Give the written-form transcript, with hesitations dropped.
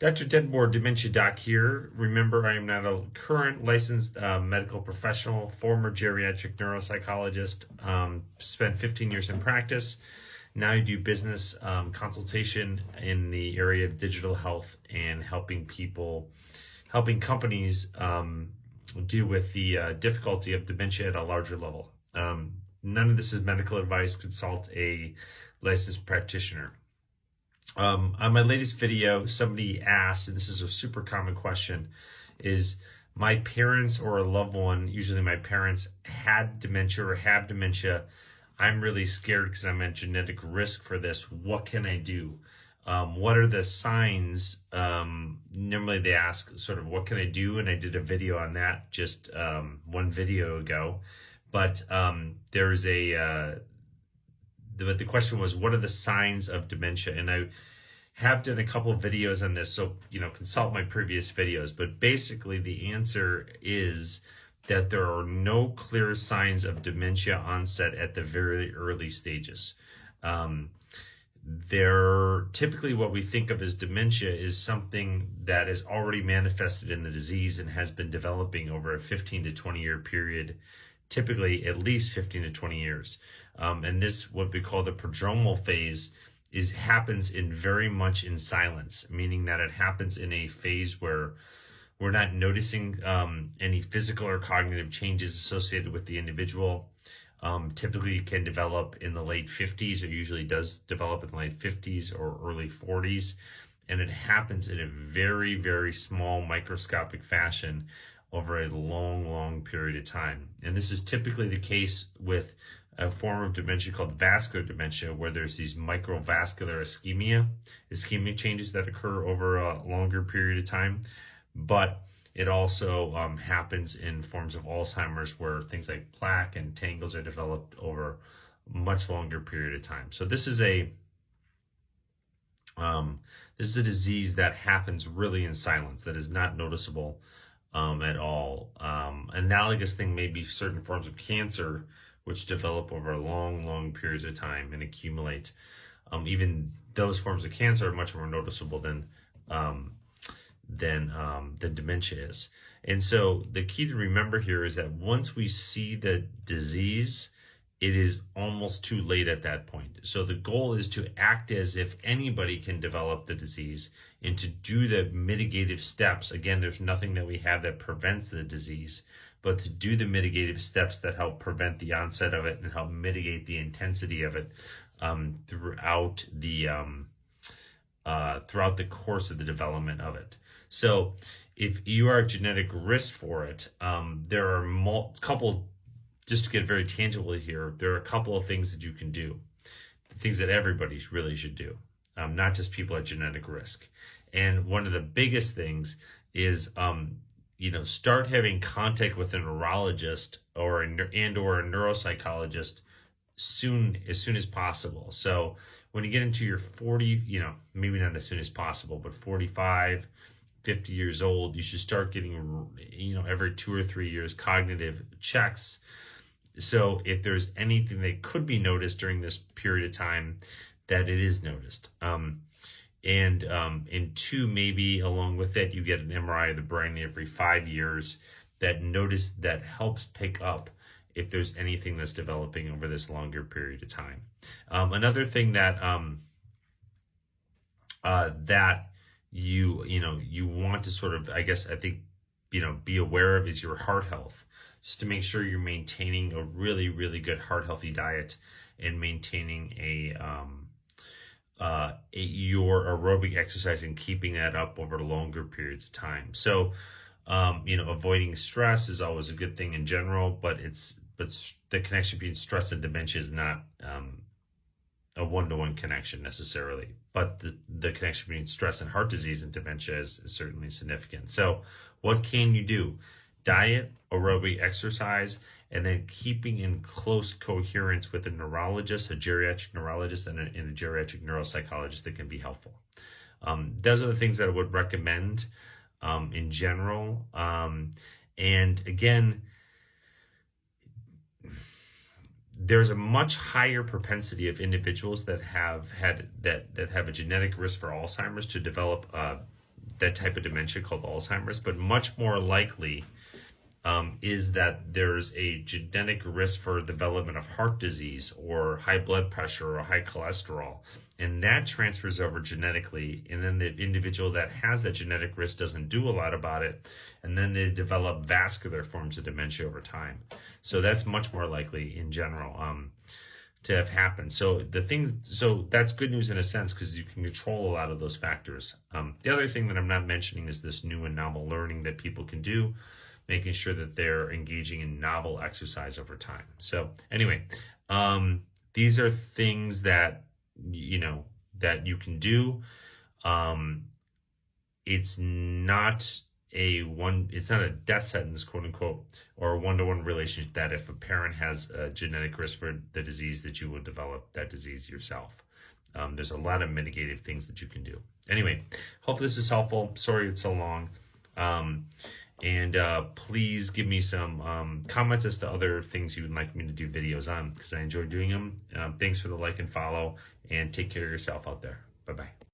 Dr. DenBoer, Dementia Doc here. Remember, I am not a current licensed medical professional, former geriatric neuropsychologist, spent 15 years in practice. Now I do business consultation in the area of digital health and helping companies deal with the difficulty of dementia at a larger level. None of this is medical advice. Consult a licensed practitioner. On my latest video, somebody asked, and this is a super common question, is my parents or a loved one, usually my parents, had dementia or have dementia. I'm really scared because I'm at genetic risk for this. What can I do? What are the signs? Normally they ask sort of what can I do? And I did a video on that just one video ago. But there's the question was, what are the signs of dementia? And I have done a couple of videos on this, so consult my previous videos. But basically the answer is that there are no clear signs of dementia onset at the very early stages. Typically what we think of as dementia is something that is already manifested in the disease and has been developing over a 15 to 20 year period, typically at least 15 to 20 years. And this, what we call the prodromal phase, happens very much in silence, meaning that it happens in a phase where we're not noticing any physical or cognitive changes associated with the individual. Typically it can develop in the late 50s, or usually does develop in the late 50s or early 40s. And it happens in a very, very small microscopic fashion over a long, long period of time. And this is typically the case with a form of dementia called vascular dementia, where there's these microvascular ischemic changes that occur over a longer period of time. But it also happens in forms of Alzheimer's, where things like plaque and tangles are developed over a much longer period of time. So this is a disease that happens really in silence, that is not noticeable at all. Analogous thing may be certain forms of cancer, which develop over long, long periods of time and accumulate. Even those forms of cancer are much more noticeable than dementia is. And so the key to remember here is that once we see the disease, it is almost too late at that point. So the goal is to act as if anybody can develop the disease and to do the mitigative steps. Again, there's nothing that we have that prevents the disease, but to do the mitigative steps that help prevent the onset of it and help mitigate the intensity of it throughout the course of the development of it. So if you are at genetic risk for it, there are a couple, just to get very tangible here, there are a couple of things that you can do, things that everybody really should do, not just people at genetic risk. And one of the biggest things is, start having contact with a neurologist or a neuropsychologist as soon as possible. So when you get into your 40, maybe not as soon as possible, but 45, 50 years old, you should start getting, every 2 or 3 years cognitive checks. So if there's anything that could be noticed during this period of time, that it is noticed. And 2, maybe along with it, you get an MRI of the brain every 5 years that helps pick up if there's anything that's developing over this longer period of time. Another thing that you want to sort of, be aware of is your heart health, just to make sure you're maintaining a really, really good heart healthy diet and maintaining your aerobic exercise and keeping that up over longer periods of time. So, avoiding stress is always a good thing in general, but the connection between stress and dementia is not a one-to-one connection necessarily, but the connection between stress and heart disease and dementia is certainly significant. So what can you do? Diet, aerobic exercise, and then keeping in close coherence with a neurologist, a geriatric neurologist, and a geriatric neuropsychologist that can be helpful. Those are the things that I would recommend in general. And again, there's a much higher propensity of individuals that have a genetic risk for Alzheimer's to develop that type of dementia called Alzheimer's, but much more likely is that there's a genetic risk for development of heart disease or high blood pressure or high cholesterol, and that transfers over genetically, and then the individual that has that genetic risk doesn't do a lot about it, and then they develop vascular forms of dementia over time. So that's much more likely in general to have happened. So that's good news in a sense, because you can control a lot of those factors. The other thing that I'm not mentioning is this new and novel learning that people can do, making sure that they're engaging in novel exercise over time. So anyway, these are things that, that you can do. It's not a death sentence, quote unquote, or a one-to-one relationship that if a parent has a genetic risk for the disease, that you will develop that disease yourself. There's a lot of mitigative things that you can do. Anyway, hope this is helpful. Sorry it's so long. And please give me some comments as to other things you would like me to do videos on, because I enjoy doing them. Thanks for the like and follow, and take care of yourself out there. Bye-bye.